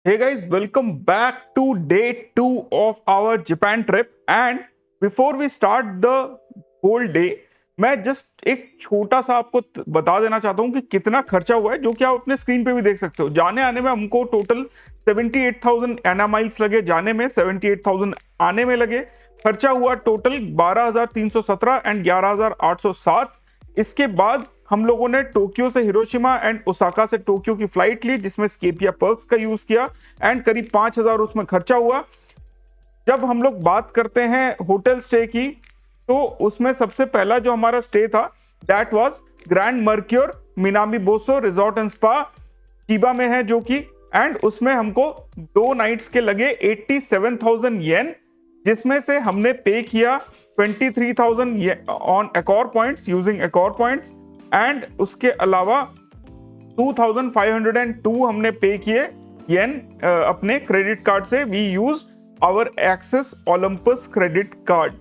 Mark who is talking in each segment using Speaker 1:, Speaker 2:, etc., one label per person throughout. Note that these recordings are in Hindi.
Speaker 1: Hey guys, welcome back to day 2 of our Japan trip. And before we start the whole day, मैं जस्ट एक छोटा सा आपको बता देना चाहता हूँ कि कितना खर्चा हुआ है, जो कि आप अपने स्क्रीन पे भी देख सकते हो। जाने आने में हमको टोटल 78,000 एना माइल्स लगे, जाने में 78,000 आने में लगे। खर्चा हुआ टोटल 12,317 एंड 11,807। इसके बाद हम लोगों ने टोक्यो से हिरोशिमा एंड ओसाका से टोक्यो की फ्लाइट ली, जिसमें स्केपिया पर्क्स का यूज किया एंड करीब 5,000 उसमें खर्चा हुआ। जब हम लोग बात करते हैं होटल स्टे की, तो उसमें सबसे पहला जो हमारा स्टे था that was grand Mercure Minami Bos resort and spa, Chiba में है जो कि, एंड उसमें हमको 2 नाइट्स के लगे 87,000 येन, जिसमें से हमने पे किया 23,000 on Accor points using Accor points, and उसके अलावा 2,502 हमने पे किए येन अपने क्रेडिट कार्ड से। We use our Axis Olympus credit card.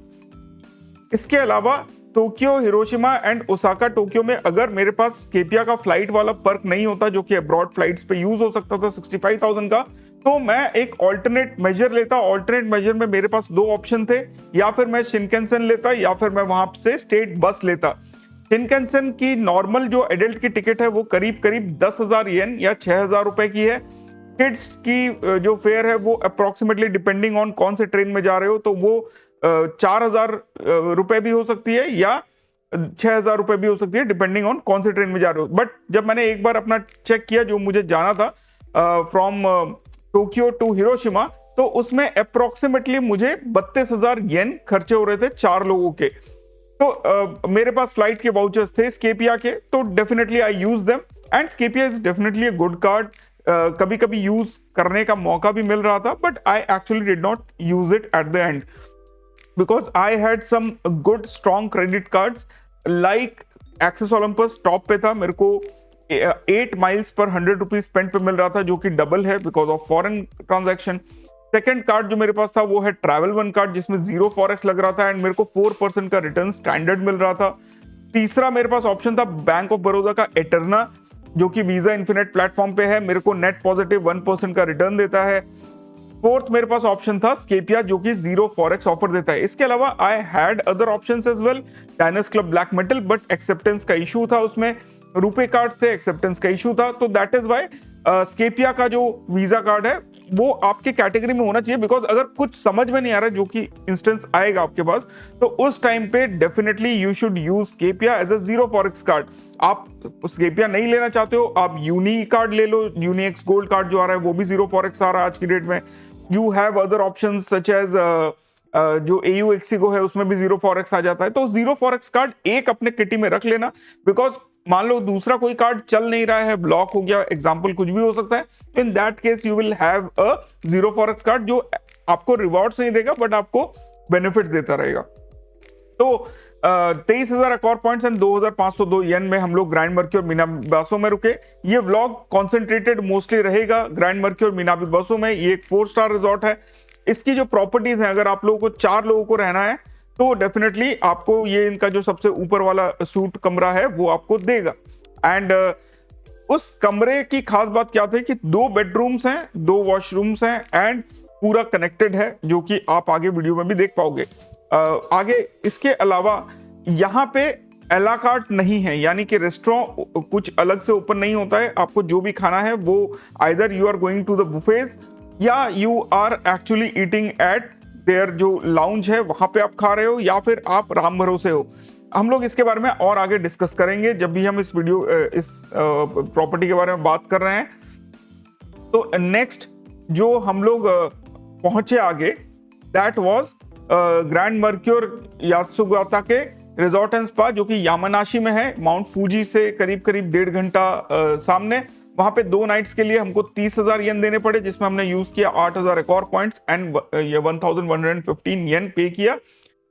Speaker 1: इसके अलावा Tokyo, Hiroshima and Osaka Tokyo में अगर मेरे पास स्केपिया का फ्लाइट वाला पर्क नहीं होता, जो कि अब्रॉड फ्लाइट्स पे यूज हो सकता था 65,000 का, तो मैं एक ऑल्टरनेट मेजर लेता। ऑल्टरनेट मेजर में मेरे पास 2 ऑप्शन थे, या फिर मैं शिनकेंसेन लेता या फिर मैं वहां से स्टेट बस लेता। शिनकेंसेन की नॉर्मल जो एडल्ट की टिकट है वो करीब 10,000 येन या 6,000 रुपए की है। किड्स की जो फेयर है वो अप्रोक्सीमेटली डिपेंडिंग ऑन कौन से ट्रेन में जा रहे हो, तो वो 4,000 रुपए भी हो सकती है या 6,000 रुपए भी हो सकती है, डिपेंडिंग ऑन कौन से ट्रेन में जा रहे हो। बट जब मैंने एक बार अपना चेक किया, जो मुझे जाना था फ्रॉम टोक्यो टू हिरोशिमा, तो उसमें अप्रोक्सीमेटली मुझे 32,000 येन खर्चे हो रहे थे 4 लोगों के। तो मेरे पास फ्लाइट के वाउचर्स थे स्केपिया के, तो definitely I use them, and Scapia is definitely a good card. कभी कभी यूज करने का मौका भी मिल रहा था, but I actually did not use it at the end because I had some good strong credit cards like Axis Olympus top पे था। मेरे को 8 माइल्स पर 100 रुपीज स्पेंड पे मिल रहा था, जो कि डबल है because of foreign transaction. Second card जो मेरे पास था वो है ट्रैवल वन कार्ड, जिसमें 0 फॉरेक्स लग रहा था एंड मेरे को 4% का रिटर्न स्टैंडर्ड मिल रहा था। तीसरा मेरे पास ऑप्शन था बैंक ऑफ बड़ौदा का एटर्ना, जो कि वीजा इन्फिनेट प्लेटफॉर्म पे है, मेरे को नेट पॉजिटिव 1% का रिटर्न देता है। फोर्थ मेरे पास ऑप्शन था स्केपिया, जो कि 0 फॉरेक्स ऑफर देता है। इसके अलावा I had other options as well, Diners Club Black Metal, but acceptance का इशू था, उसमें रुपए कार्ड थे, एक्सेप्टेंस का इशू था। तो दैट इज वाई स्केपिया का जो वीजा कार्ड है वो आपके कैटेगरी में होना चाहिए, बिकॉज अगर कुछ समझ में नहीं आ रहा, जो कि इंस्टेंस आएगा आपके पास, तो उस टाइम पे definitely you should use Scapia as a 0 forex card. आप स्केपिया नहीं लेना चाहते हो, आप यूनी कार्ड ले लो, यूनिएक्स गोल्ड कार्ड जो आ रहा है वो भी 0 फॉरेक्स आ रहा है आज की डेट में। You have other option such as जो AU एक्सिगो है, उसमें भी 0 फॉरेक्स आ जाता है। तो 0 फॉरेक्स कार्ड एक अपने किटी में रख लेना, बिकॉज मान लो दूसरा कोई कार्ड चल नहीं रहा है, ब्लॉक हो गया, एग्जाम्पल कुछ भी हो सकता है, in that case you will have a 0 forex card, जो आपको रिवॉर्ड्स नहीं देगा बट आपको बेनिफिट देता रहेगा। तो 23,000 एकॉर पॉइंट्स एंड 2,502 येन में हम लोग ग्रैंड मर्क्योर मिनाबिबासो में रुके। ये व्लॉग कॉन्सेंट्रेटेड मोस्टली रहेगा ग्रैंड मर्क्योर मिनाबिबासो में। ये एक 4 स्टार रिजॉर्ट है। इसकी जो प्रॉपर्टीज हैं, अगर आप लोगों को 4 लोगों को रहना है तो डेफिनेटली आपको ये इनका जो सबसे ऊपर वाला सूट कमरा है वो आपको देगा। एंड उस कमरे की खास बात क्या थी कि 2 बेडरूम्स हैं, 2 वॉशरूम्स हैं एंड पूरा कनेक्टेड है, जो कि आप आगे वीडियो में भी देख पाओगे। आगे इसके अलावा यहाँ पे एला कार्ट नहीं है, यानी कि रेस्टोरेंट कुछ अलग से ओपन नहीं होता है। आपको जो भी खाना है वो either you are going to the buffets या you are actually eating at there जो लाउंज है वहां पे आप खा रहे हो, या फिर आप राम भरोसे हो। हम लोग इसके बारे में और आगे डिस्कस करेंगे जब भी हम इस प्रॉपर्टी के बारे में बात कर रहे हैं। तो नेक्स्ट जो हम लोग पहुंचे आगे, दैट वाज ग्रैंड मर्क्योर यात्सुगाता के रिजॉर्ट एंड स्पा, जो कि यामानाशी में है, माउंट फूजी से करीब 1.5 घंटा सामने। वहां पे 2 नाइट्स के लिए हमको 30,000 येन देने पड़े, जिसमें हमने यूज किया 8,000 एकॉर पॉइंट्स एंड 1,115 येन पे किया।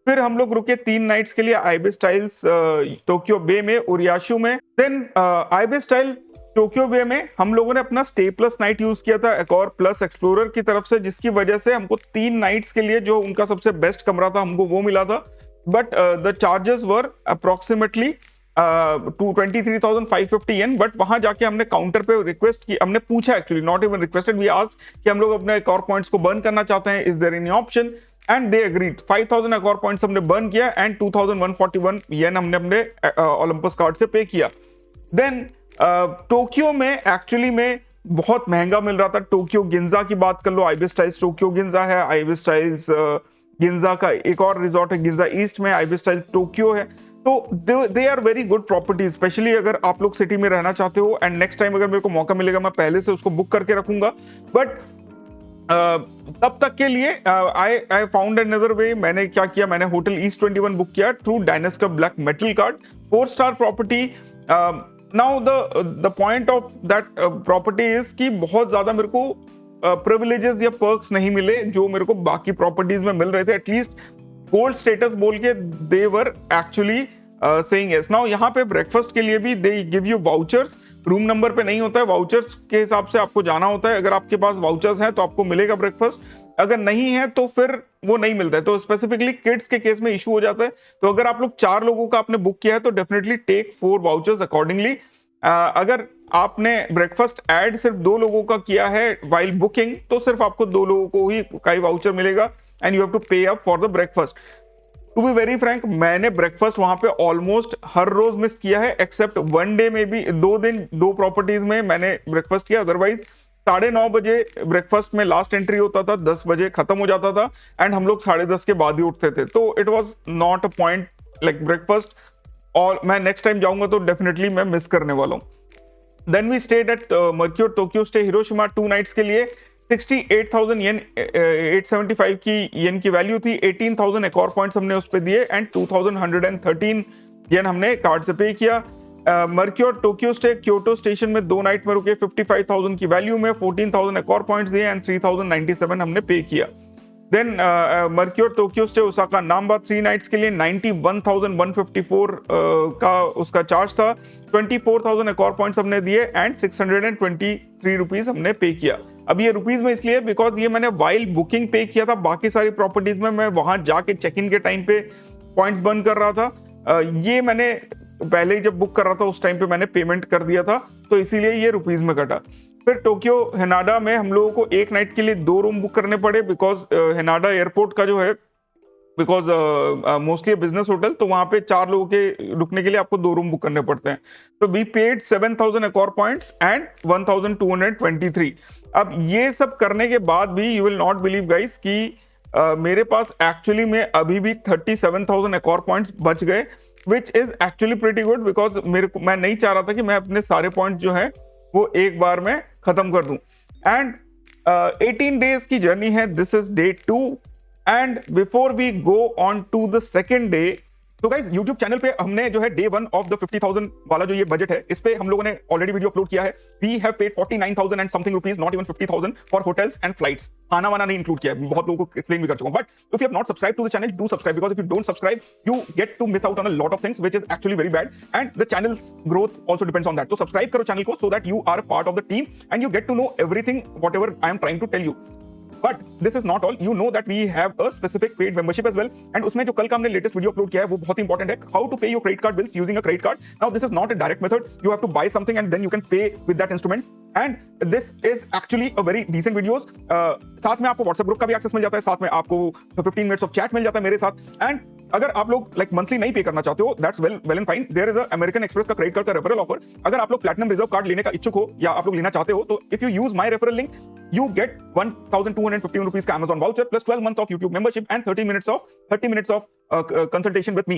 Speaker 1: फिर हम लोग रुके 3 नाइट्स के लिए आईबे स्टाइल्स टोक्यो बे में, ओरियाशु में। देन आईबे स्टाइल टोक्यो बे में हम लोगों ने अपना स्टे प्लस नाइट यूज किया था एकॉर प्लस एक्सप्लोरर की तरफ से, जिसकी वजह से हमको 3 नाइट्स के लिए जो उनका सबसे बेस्ट कमरा था हमको वो मिला था। But the charges were approximately to 23,550 yen, but वहां जाके हमने काउंटर पे रिक्वेस्ट की, हमने पूछा actually, not even requested, we asked कि हम लोग अपने एकॉर पॉइंट्स को बर्न करना चाहते हैं, is there any option, and they agreed. 5,000 Accor points हमने बर्न किया एंड 2,141 येन हमने अपने ओलंपस कार्ड से पे किया। देन टोक्यो में एक्चुअली में बहुत महंगा मिल रहा था। टोक्यो गिंजा की बात कर लो, आइबिस स्टाइल्स टोक्यो गिंजा है, आइबिस स्टाइल्स गिंजा का एक और रिजॉर्ट है गिंजा ईस्ट में, आइबिस स्टाइल्स टोक्यो है। तो they are very good properties, specially अगर आप लोग सिटी में रहना चाहते हो। एंड नेक्स्ट टाइम अगर मेरे को मौका मिलेगा मैं पहले से उसको बुक करके रखूंगा। बट तब तक के लिए आई फाउंड अनदर वे। मैंने क्या किया, मैंने होटल ईस्ट 21 बुक किया through Diners Club Black Metal card, 4 star property. Now the point of that property is कि बहुत ज्यादा मेरे को प्रिविलेजेस या पर्क्स नहीं मिले जो मेरे को बाकी प्रॉपर्टीज में मिल रहे थे। एटलीस्ट गोल्ड स्टेटस बोल के they were actually saying yes. Now यहाँ पे ब्रेकफास्ट के लिए भी they give you vouchers, room number पे नहीं होता है, वाउचर्स के हिसाब से आपको जाना होता है। अगर आपके पास वाउचर्स हैं तो आपको मिलेगा ब्रेकफास्ट, अगर नहीं है तो फिर वो नहीं मिलता है। तो स्पेसिफिकली किड्स के केस में इशू हो जाता है। तो अगर आप लोग 4 लोगों का आपने बुक किया है तो डेफिनेटली टेक 4 वाउचर्स अकॉर्डिंगली। अगर आपने ब्रेकफास्ट ऐड सिर्फ 2 लोगों का किया है वाइल बुकिंग तो सिर्फ आपको 2 लोगों को ही का ही वाउचर मिलेगा and you have to pay up for the breakfast. To be very frank, मैंने ब्रेकफास्ट वहां पे ऑलमोस्ट हर रोज मिस किया है, एक्सेप्ट वन डे में भी 2 दिन 2 प्रॉपर्टीज में मैंने ब्रेकफास्ट किया। अदरवाइज 9:30 बजे ब्रेकफास्ट में लास्ट एंट्री होता था, 10 बजे खत्म हो जाता था एंड हम लोग 10:30 के बाद ही उठते थे। तो it was not a point like breakfast, और मैं नेक्स्ट टाइम जाऊंगा तो डेफिनेटली मैं मिस करने वाला हूँ। Then we stayed at Mercure Tokyo stay Hiroshima 2 nights के लिए। 68,000 येन 875 की येन की वैल्यू थी। 18,000 एकॉर पॉइंट्स हमने उस पे दिए एंड 2,113 येन हमने कार्ड से पे किया। Mercure Tokyo stay Kyoto station में 2 नाइट में रुके, 55,000 की वैल्यू में 14,000 एकॉर पॉइंट्स दिए एंड 3,097 हमने पे किया। Then Mercure Tokyo stay Osaka Namba 3 nights के लिए 91,154 का उसका चार्ज था। 24,000 एकॉर पॉइंट्स हमने दिए एंड 623 रुपीज हमने पे किया। अब ये रुपीज में इसलिए बिकॉज ये मैंने वाइल बुकिंग पे किया था। बाकी सारी प्रॉपर्टीज में मैं वहां जाके चेक इन के टाइम पे पॉइंट्स बर्न कर रहा था। ये मैंने पहले ही जब बुक कर रहा था उस टाइम पे मैंने पेमेंट कर दिया था, तो इसीलिए ये रुपीज में कटा। फिर टोक्यो हेनाडा में हम लोगों को 1 नाइट के लिए 2 रूम बुक करने पड़े बिकॉज हेनाडा एयरपोर्ट का जो है, बिकॉज मोस्टली बिजनेस होटल, तो वहां पे 4 लोगों के रुकने के लिए आपको 2 रूम बुक करने पड़ते हैं। तो वी पेड 7,000 एकॉर पॉइंट्स एंड 1,223। अब ये सब करने के बाद भी you will not believe guys कि मेरे पास एक्चुअली में अभी भी 37,000 एकॉर पॉइंट्स बच गए, which is actually pretty good because मैं नहीं चाह रहा था कि मैं अपने सारे पॉइंट जो है वो एक बार में खत्म कर दूं। एंड 18 डेज की जर्नी है, this is day 2 and before we go on to the second day, तो गाइस YouTube चैनल पे हमने जो है डे 1 ऑफ द 50,000 वाला जो ये बजट है, इस पे हम लोगों ने ऑलरेडी वीडियो अपलोड किया है। We have paid 49,000 and something rupees, not even 50,000 for hotels and flights. खाना वाना नहीं इंक्लूड किया है, बहुत लोगों को एक्सप्लेन भी कर चुका हूं। But if you have not subscribe to the channel, do subscribe because if you don't subscribe you get to miss out on a lot of things which is actually very bad and the channel's growth also depends on that. तो सब्सक्राइब करो चैनल को so that you are part of the team and you get to know everything whatever I am trying to tell you. But this is not all. You know that we have a specific paid membership as well. And उसमें जो कल का हमने लेटेस्ट वीडियो अपलोड किया है वो बहुत इंपॉर्टेंट है, how to pay your credit card bills using a credit card. Now this is not a direct method. You have to buy something and then you can pay with that instrument. And this is actually a very decent videos. साथ में आपको WhatsApp ग्रुप का भी एक्सेस मिल जाता है, साथ में आपको 15 मिनट्स ऑफ चैट मिल जाता है मेरे साथ। एंड अगर आप लोग लाइक मंथली नहीं पे करना चाहते हो, that's well and fine. There is a American Express का क्रेडिट कार्ड का रेफरल ऑफर। अगर आप लोग प्लैटिनम रिजर्व कार्ड लेने का इच्छुक हो या आप लोग लेना चाहते हो तो if you use my referral link you get 1,215 rupees का Amazon voucher plus 12 months of YouTube membership and 30 minutes of consultation with me.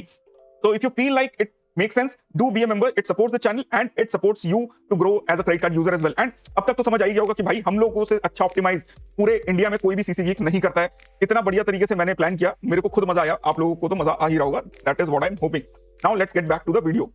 Speaker 1: So if you feel like it makes sense, do be a member. It supports the channel and it supports you to grow as a credit card user as well. And अब तक तो समझ आ ही गया होगा कि भाई हम लोगों से अच्छा ऑप्टिमाइज पूरे इंडिया में कोई भी सीसी गीक नहीं करता है। इतना बढ़िया तरीके से मैंने प्लान किया, मेरे को खुद मजा आया, आप लोगों को तो मजा आ ही रहा होगा। That is what I'm hoping. Now let's get back to the video.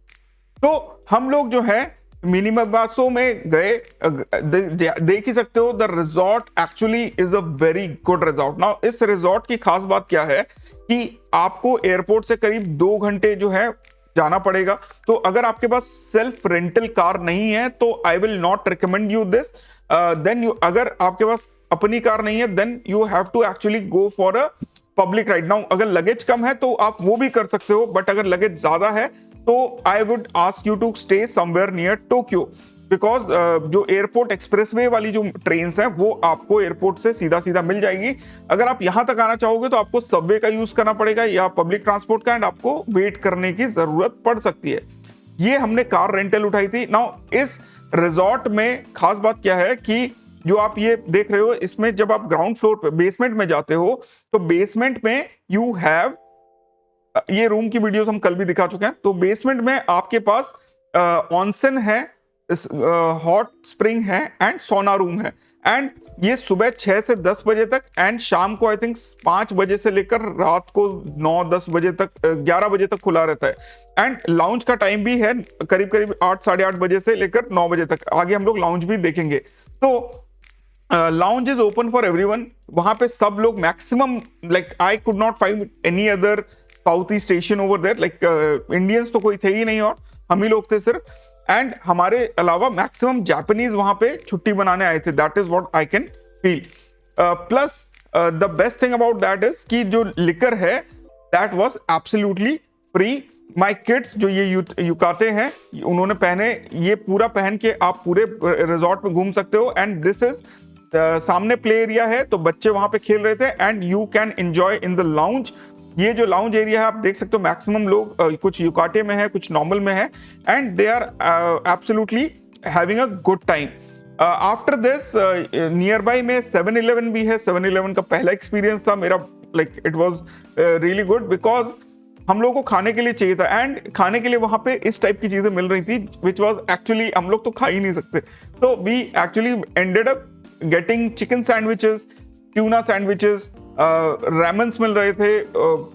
Speaker 1: तो हम लोग जो है मिनीमाबासो में गए, देख ही सकते हो the resort actually is a very good resort. Now इस रिजॉर्ट की खास बात क्या है कि आपको एयरपोर्ट से करीब 2 घंटे जो है जाना पड़ेगा। तो अगर आपके पास सेल्फ रेंटल कार नहीं है तो I will not recommend you this. Then you, अगर आपके पास अपनी कार नहीं है then you have to actually go for a public ride. Now अगर लगेज कम है तो आप वो भी कर सकते हो, बट अगर लगेज ज्यादा है तो I would ask you to stay somewhere near Tokyo, because जो एयरपोर्ट एक्सप्रेसवे वाली जो ट्रेन हैं वो आपको एयरपोर्ट से सीधा सीधा मिल जाएगी। अगर आप यहाँ तक आना चाहोगे तो आपको सबवे का यूज करना पड़ेगा या पब्लिक ट्रांसपोर्ट का, एंड आपको वेट करने की जरूरत पड़ सकती है। ये हमने कार रेंटल उठाई थी। नाउ इस रिजॉर्ट में खास बात क्या है कि जो आप ये देख रहे हो, इसमें जब आप ग्राउंड फ्लोर पे बेसमेंट में जाते हो तो बेसमेंट में यू हैव, ये रूम की वीडियोस हम कल भी दिखा चुके हैं, तो बेसमेंट में आपके पास ऑनसन है, हॉट स्प्रिंग है एंड सोना रूम है। एंड ये सुबह 6 से 10 बजे तक एंड शाम को आई थिंक 5 बजे से लेकर रात को 9-10 बजे तक, 11 बजे तक खुला रहता है। एंड लाउंज का टाइम भी है करीब करीब 8-8:30 बजे से लेकर 9 बजे तक। आगे हम लोग लाउंज भी देखेंगे। तो lounge is open for everyone. वहां पे सब लोग maximum, like I could not find any other South East Asian over there, like Indians तो कोई थे ही नहीं और हम ही लोग थे सिर्फ। एंड हमारे अलावा मैक्सिमम जापानीज वहां पे छुट्टी बनाने आए थे। That is what I can feel. Plus the best thing about that is कि जो लिकर है that was absolutely free. My kids जो ये युकाते हैं उन्होंने पहने, ये पूरा पहन के आप पूरे रिजॉर्ट में घूम सकते हो। एंड दिस इज सामने प्ले एरिया है तो बच्चे वहां पे खेल रहे थे and you can enjoy in the lounge. ये जो लाउंज एरिया है आप देख सकते हो, मैक्सिमम लोग कुछ युकाटे में है, कुछ नॉर्मल में है, and they are absolutely having a good time. After this nearby में 7-Eleven भी है। 7-Eleven का पहला एक्सपीरियंस था मेरा, like it was really good because हम लोगों को खाने के लिए चाहिए था एंड खाने के लिए वहां पे इस टाइप की चीजें मिल रही थी विच वाज एक्चुअली हम लोग तो खा ही नहीं सकते। तो we actually ended up getting chicken sandwiches, tuna sandwiches, ramens मिल रहे थे,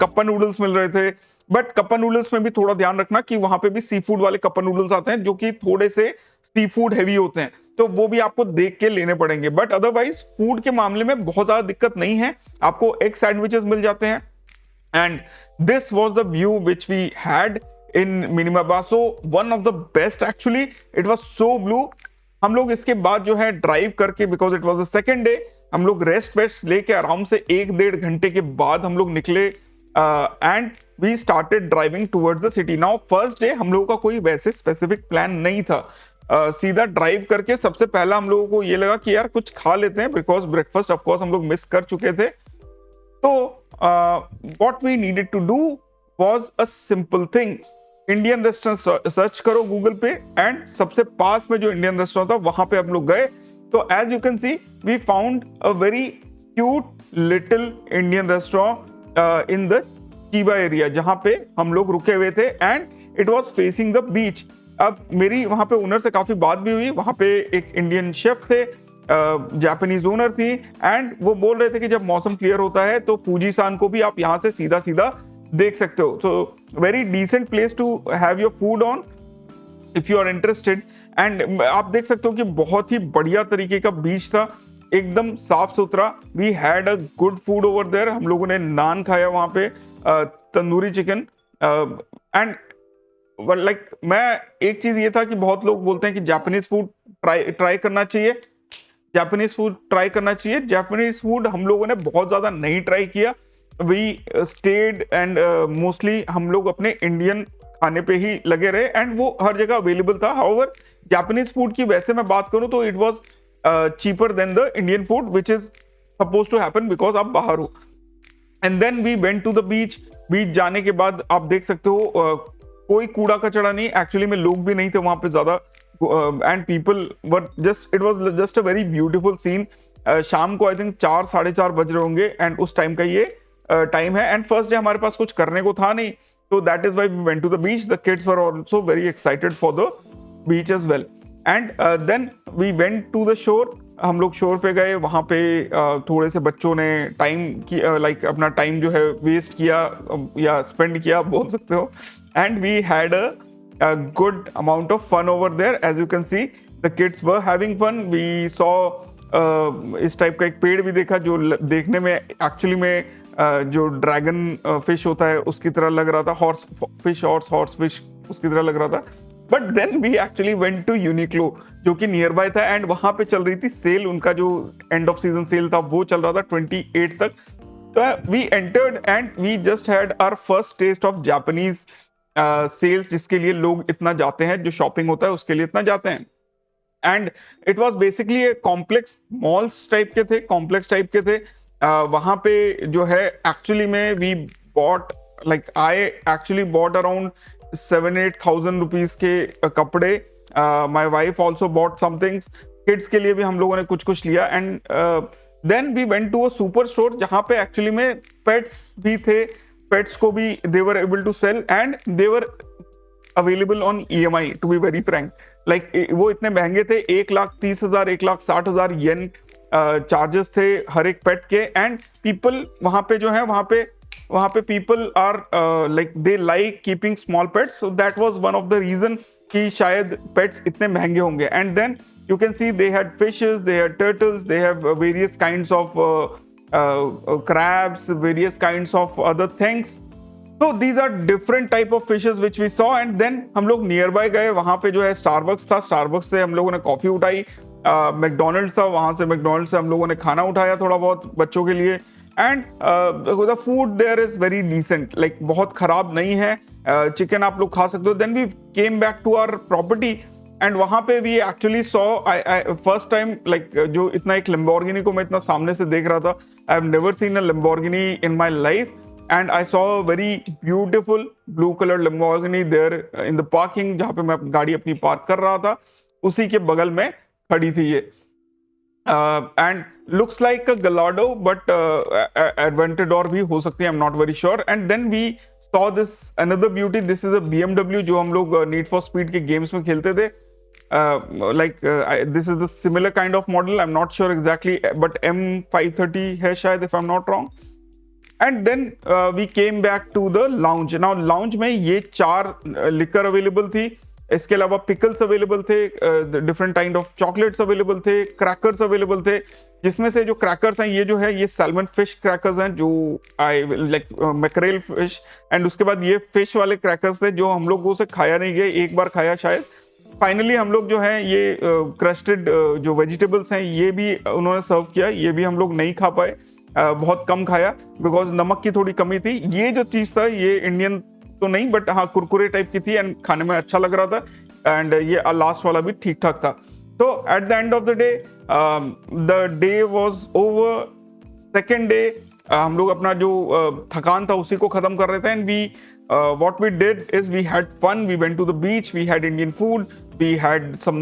Speaker 1: कप्पा नूडल्स मिल रहे थे। बट कप्पा नूडल्स में भी थोड़ा ध्यान रखना कि वहां पे भी सी फूड वाले कप्पा नूडल्स आते हैं जो कि थोड़े से सी फूड हैवी होते हैं, तो वो भी आपको देख के लेने पड़ेंगे। बट अदरवाइज फूड के मामले में बहुत ज्यादा दिक्कत नहीं है, आपको एग सैंडविचेस मिल जाते हैं। And this was the view which we had in Minamiboso, one of the best actually. It was so blue. हम लोग इसके बाद जो है ड्राइव करके, because it was the second day, हम लोग रेस्ट वेस्ट लेके आराम से 1-1.5 घंटे के बाद हम लोग निकले and we started driving towards the city. Now first day हम लोगों का कोई वैसे स्पेसिफिक प्लान नहीं था। सीधा ड्राइव करके सबसे पहला हम लोगों को ये लगा कि यार कुछ खा लेते हैं, बिकॉज ब्रेकफास्ट ऑफ कोर्स हम लोग मिस कर चुके थे। तो what we needed to do was a simple thing. Indian restaurant search करो गूगल पे एंड सबसे पास में जो इंडियन रेस्टोरेंट था वहां पे हम लोग गए। तो as you can see we found a very cute little Indian restaurant in the Chiba area जहां पे हम लोग रुके हुए थे and it was facing the beach. अब मेरी वहां पे ओनर से काफी बात भी हुई। वहां पे एक इंडियन शेफ थे, जापानीज ओनर थी, एंड वो बोल रहे थे कि जब मौसम क्लियर होता है तो फूजी सान को भी आप यहाँ से सीधा सीधा देख सकते हो। तो very decent place to have your food on if you are interested. And आप देख सकते हो कि बहुत ही बढ़िया तरीके का बीच था, एकदम साफ सुथरा। We had a good food over there. हम लोगों ने नान खाया वहां पे, तंदूरी चिकन एंड लाइक मैं एक चीज ये था कि बहुत लोग बोलते हैं कि जापानीज फूड ट्राई करना चाहिए, जापानीज फूड ट्राई करना चाहिए। जापानीज फूड हम लोगों ने बहुत ज्यादा नहीं ट्राई किया। वी स्टेड एंड मोस्टली हम लोग अपने इंडियन खाने पे ही लगे रहे एंड वो हर जगह अवेलेबल था। हाउएवर जापानीज फूड की वैसे मैं बात करूं तो it was cheaper than the Indian food which is suppose to happen because आप बाहर हो। And then we went to the beach. Beach जाने के बाद आप देख सकते हो कोई कूड़ा कचड़ा नहीं, एक्चुअली में लोग भी नहीं थे वहां पे ज्यादा, and people were just, it was just a very beautiful scene. शाम को आई थिंक 4-4:30 बज रहे होंगे एंड उस टाइम का ये टाइम है। एंड फर्स्ट डे हमारे पास कुछ करने को था नहीं, so that is why we went to the beach. The kids were also very excited for the beach as well. And then we went to the shore. हम लोग शोर पे गए, वहाँ पे थोड़े से बच्चों ने टाइम की लाइक अपना टाइम जो है वेस्ट किया या स्पेंड किया बोल सकते हो। And we had a good amount of fun over there. As you can see the kids were having fun. We saw इस टाइप का एक पेड़ भी देखा जो देखने में एक्चुअली में जो ड्रैगन फिश होता है उसकी तरह लग रहा था, हॉर्स फिश उसकी तरह लग रहा था। But then we actually went to Uniqlo जो कि नियर बाय था एंड वहां पे चल रही थी सेल, उनका जो एंड ऑफ सीजन सेल था वो चल रहा था 28 तक। तो we entered and we just had our first taste of Japanese sales जिसके लिए लोग इतना जाते हैं, जो शॉपिंग होता है उसके लिए इतना जाते हैं। And it was basically a complex, malls type के थे, कॉम्प्लेक्स टाइप के थे। वहां पे जो है एक्चुअली में we bought, like I actually bought around 7-8 thousand rupees के कपड़े। My wife also bought something, kids के लिए भी हम लोगों ने कुछ कुछ लिया। And then we went to a super store जहाँ पे एक्चुअली में पेट्स भी थे, पेट्स को भी they were able to sell and they were available on EMI, to be very frank. Like वो इतने महंगे थे, 1,30,000 1,60,000 येन चार्जेस थे हर एक पेट के। एंड पीपल वहाँ पे जो है, वहाँ पे people are like they like keeping small pets, so that was one of the reason कि शायद पेट्स इतने महंगे होंगे। And then you can see they had fishes, they had turtles, they have various kinds of crabs, various kinds of other things. So these are different type of fishes which we saw. And then हम लोग नियर बाय गए, वहाँ पे जो है स्टारबक्स था, स्टारबक्स से हम लोगों ने कॉफी उठाई। मैकडोनल्ड्स था, वहाँ से मैकडोनल्ड्स से हम लोगों ने खाना उठाया थोड़ा बहुत बच्चों के लिए। And the food there is very decent, like बहुत खराब नहीं है। चिकन आप लोग खा सकते हो। Then we came back to our property and वहाँ पे we actually saw, I first time like जो इतना एक लैम्बोर्गिनी को मैं इतना सामने से देख रहा था। I have never seen a Lamborghini in my life and I saw very beautiful blue colour Lamborghini there in the parking, जहाँ पे मैं गाड़ी अपनी पार्क कर रहा था, उसी के बगल में खड़ी थी ये। And looks like a Gallardo but Aventador भी हो सकती है, I am not very sure. And then we saw this another beauty, this is a BMW जो हम लोग नीड फॉर स्पीड के गेम्स में खेलते थे। This is the similar kind of model, I'm not sure exactly, but M530 है शायद, if I'm not wrong. And then we came back to the lounge. Now lounge में ये 4 liquor available थी, इसके अलावा पिकल्स अवेलेबल थे, different kind of chocolates available थे, क्रैकर्स अवेलेबल थे, जिसमें से जो क्रैकर्स हैं ये जो है ये सैल्मन फिश क्रैकर्स हैं, जो I like mackerel fish. And उसके बाद ये फिश वाले क्रैकर्स थे जो हम लोगों से खाया नहीं गए, एक बार खाया शायद। फाइनली हम लोग जो है ये क्रस्टेड जो वेजिटेबल्स हैं ये भी उन्होंने सर्व किया, ये भी हम लोग नहीं खा पाए, बहुत कम खाया बिकॉज नमक की थोड़ी कमी थी। ये जो चीज़ था ये इंडियन तो नहीं बट हाँ कुरकुरे टाइप की थी एंड खाने में अच्छा लग रहा था। एंड ये लास्ट वाला भी ठीक ठाक था। तो eight the end of the day was over. Second day हम लोग अपना जो थकान था उसी को खत्म कर रहे थे। And we what we did is we had fun, we went to the beach, we had Indian food, we had some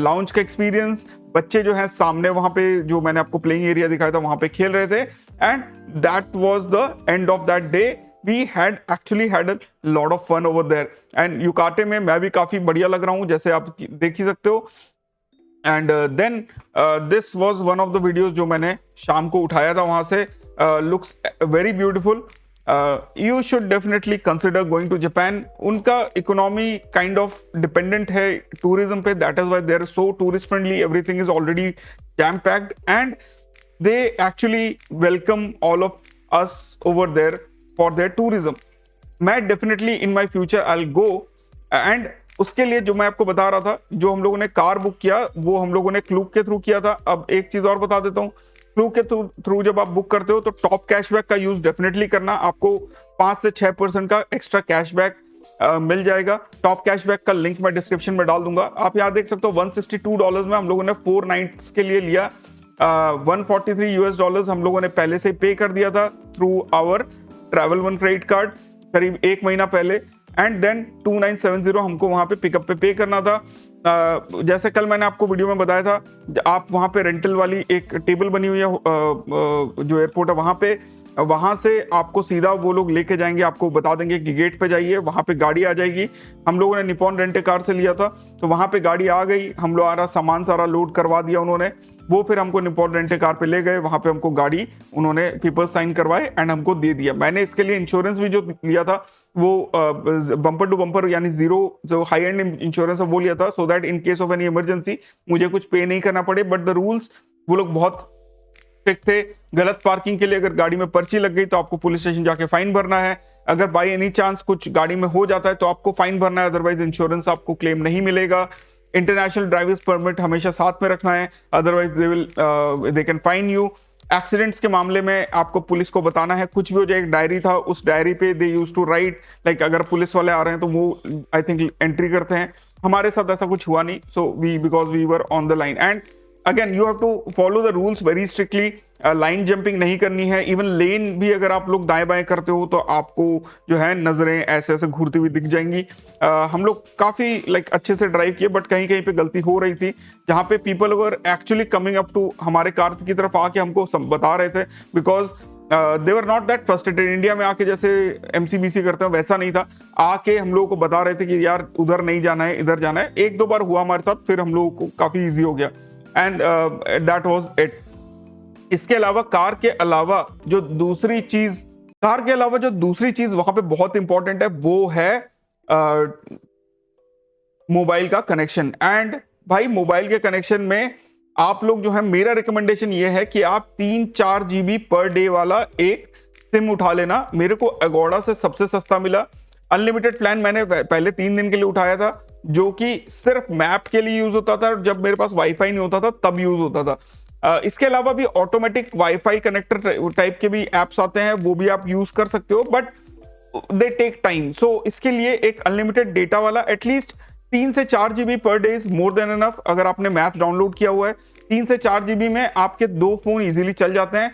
Speaker 1: lounge का experience। बच्चे जो हैं सामने वहाँ पे जो मैंने आपको प्लेइंग एरिया दिखाया था वहाँ पे खेल रहे थे। And that was the end of that day. We had actually had a lot of fun over there। and युकाटे में मैं भी काफ़ी बढ़िया लग रहा हूँ जैसे आप देख ही सकते हो। And then this was one of the videos जो मैंने शाम को उठाया था वहाँ से। Looks very beautiful. You should definitely consider going to Japan। उनका इकोनॉमी काइंड ऑफ डिपेंडेंट है टूरिज्म पे, that is why they are so tourist friendly, everything is already jam packed and they actually welcome all of us over there for their tourism. मैं definitely in my future I will go. And उसके लिए जो मैं आपको बता रहा था, जो हम लोगों ने कार बुक किया वो हम लोगों ने क्लूक के थ्रू किया था। अब एक चीज और बता देता हूँ, क्लूक के थ्रू जब आप बुक करते हो तो टॉप कैशबैक का यूज डेफिनेटली करना, आपको 5 से 6% का एक्स्ट्रा कैशबैक मिल जाएगा। टॉप कैशबैक का लिंक मैं डिस्क्रिप्शन में डाल दूंगा। आप यहाँ देख सकते हो $162 में हम लोगों ने 4 नाइट्स के लिए लिया। $143 हम लोगों ने पहले से पे कर दिया था through our travel one credit card करीब 1 महीना पहले। एंड देन 2970 हमको वहाँ पे पिकअप पे पे करना था। जैसे कल मैंने आपको वीडियो में बताया था, आप वहाँ पे रेंटल वाली एक टेबल बनी हुई है जो एयरपोर्ट है वहाँ से आपको सीधा वो लोग लेके जाएंगे, आपको बता देंगे कि गेट पे जाइए, वहाँ पे गाड़ी आ जाएगी। हम लोगों ने निपॉन रेंट ए कार से लिया था तो वहाँ पे गाड़ी आ गई, हम लोग आ सामान सारा लोड करवा दिया उन्होंने, वो फिर हमको निपॉन रेंट ए कार पे ले गए, वहाँ पे हमको गाड़ी उन्होंने पेपर्स साइन करवाए एंड हमको दे दिया। मैंने इसके लिए इंश्योरेंस भी जो लिया था वो बम्पर टू बम्पर यानी जीरो जो हाई एंड इंश्योरेंस है वो लिया था, so that in case of any emergency मुझे कुछ पे नहीं करना पड़े। बट द रूल्स वो लोग बहुत स्ट्रिक्ट थे। गलत पार्किंग के लिए अगर गाड़ी में पर्ची लग गई तो आपको पुलिस स्टेशन जाके फाइन भरना है। अगर बाई एनी चांस कुछ गाड़ी में हो जाता है तो आपको फाइन भरना है, अदरवाइज इंश्योरेंस आपको क्लेम नहीं मिलेगा। इंटरनेशनल ड्राइवर्स परमिट हमेशा साथ में रखना है, otherwise they can fine you. Accidents के मामले में आपको पुलिस को बताना है, कुछ भी हो जाए, एक डायरी था, उस डायरी पे दे यूज टू राइट, लाइक अगर पुलिस वाले आ रहे हैं तो वो आई थिंक एंट्री करते हैं। हमारे साथ ऐसा कुछ हुआ नहीं, so we because we were on the line and again you have to follow the rules very strictly. Line jumping नहीं करनी है, इवन लेन भी अगर आप लोग दाएं बाएं करते हो तो आपको जो है नजरें ऐसे ऐसे घूरती हुई दिख जाएंगी। हम लोग काफी लाइक अच्छे से ड्राइव किए, बट कहीं कहीं पे गलती हो रही थी जहाँ पे people were actually coming up to हमारे कार की तरफ आके हमको बता रहे थे, because they were not that frustrated. India में आके जैसे एमसीबीसी करते हैं वैसा नहीं था, आके हम लोगों को बता रहे थे कि यार उधर नहीं जाना है, इधर जाना है। एक दो बार हुआ हमारे साथ, फिर हम लोगों को काफी ईजी हो गया एंड दैट वाज इट। इसके अलावा कार के अलावा जो दूसरी चीज वहां पे बहुत इंपॉर्टेंट है वो है मोबाइल का कनेक्शन। एंड भाई मोबाइल के कनेक्शन में आप लोग जो है, मेरा रिकमेंडेशन ये है कि आप 3-4 GB पर डे वाला एक सिम उठा लेना। मेरे को अगोड़ा से सबसे सस्ता मिला। अनलिमिटेड प्लान मैंने पहले 3 दिन के लिए उठाया था, जो कि सिर्फ मैप के लिए यूज होता था, जब मेरे पास वाईफाई नहीं होता था तब यूज होता था। इसके अलावा भी ऑटोमेटिक वाईफाई कनेक्टर टाइप के भी एप्स आते हैं, वो भी आप यूज कर सकते हो, बट दे टेक टाइम। सो इसके लिए एक अनलिमिटेड डेटा वाला एटलीस्ट 3 से 4 GB per day is more than enough. अगर आपने मैप डाउनलोड किया हुआ है, 3 से 4 GB में आपके 2 फोन इजीली चल जाते हैं।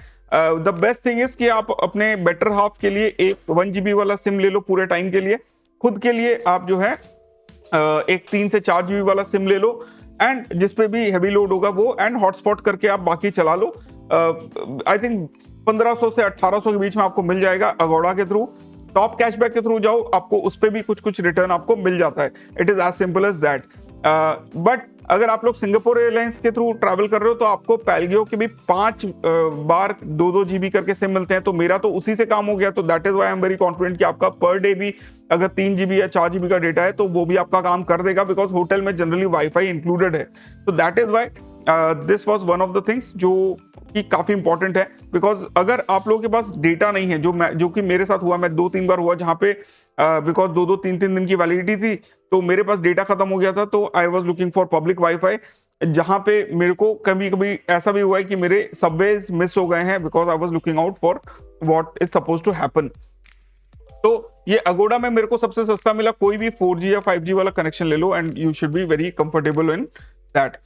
Speaker 1: द बेस्ट थिंग इज कि आप अपने बेटर हाफ के लिए एक 1 GB वाला सिम ले लो पूरे टाइम के लिए। खुद के लिए आप जो है एक 3 से 4 GB वाला सिम ले लो, एंड जिसपे भी हैवी लोड होगा वो, एंड हॉटस्पॉट करके आप बाकी चला लो। आई थिंक 1500 से 1800 के बीच में आपको मिल जाएगा अगोड़ा के थ्रू। टॉप कैशबैक के थ्रू जाओ, आपको उस पर भी कुछ रिटर्न आपको मिल जाता है। It is as simple as that. But अगर आप लोग सिंगापुर एयरलाइंस के थ्रू ट्रैवल कर रहे हो तो आपको पैलगियो के भी 5 बार 2-2 GB करके सिम मिलते हैं, तो मेरा तो उसी से काम हो गया। तो that is why I am very confident कि आपका पर डे भी अगर 3 GB या 4 GB का डेटा है तो वो भी आपका काम कर देगा, बिकॉज होटल में जनरली वाईफाई इंक्लूडेड है। तो that is why this was one of the things जो कि काफी इंपॉर्टेंट है। बिकॉज अगर आप लोगों के पास डेटा नहीं है, जो कि मेरे साथ हुआ, मैं 2-3 बार हुआ जहां पे बिकॉज 2-2, 3-3 दिन की वैलिडिटी थी, तो मेरे पास डेटा खत्म हो गया था, तो आई was looking for public wifi, जहां पे मेरे को कभी कभी ऐसा भी हुआ है कि मेरे सबवेज मिस हो गए हैं, because I was looking out for what is suppose to happen. तो ये अगोड़ा में मेरे को सबसे सस्ता मिला। कोई भी 4G या 5G वाला कनेक्शन ले लो and you should be very comfortable in that.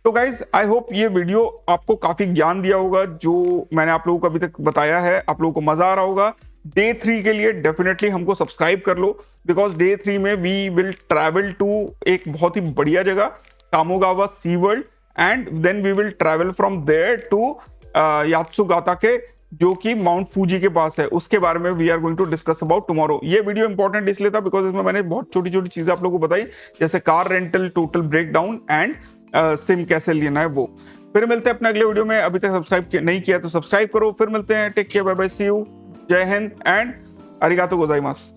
Speaker 1: तो गाइज आई होप ये वीडियो आपको काफी ज्ञान दिया होगा, जो मैंने आप लोगों को अभी तक बताया है। आप लोगों को मजा आ रहा होगा। डे 3 के लिए डेफिनेटली हमको सब्सक्राइब कर लो, बिकॉज डे 3 में वी विल ट्रैवल टू एक बहुत ही बढ़िया जगह, Kamogawa Sea World, and then we will travel from there to Yatsugatake, जो कि माउंट फूजी के पास है। उसके बारे में we are going to discuss about tomorrow. ये वीडियो इंपॉर्टेंट इसलिए था बिकॉज इसमें मैंने बहुत छोटी छोटी चीजें आप लोगों को बताई, जैसे car rental, total breakdown and SIM कैसे लेना है वो। फिर मिलते हैं अपने अगले वीडियो में। अभी तक सब्सक्राइब नहीं किया तो सब्सक्राइब करो। फिर मिलते हैं। Take care, bye bye, see you, जय हिंद एंड अरिगातो गोजाइमास।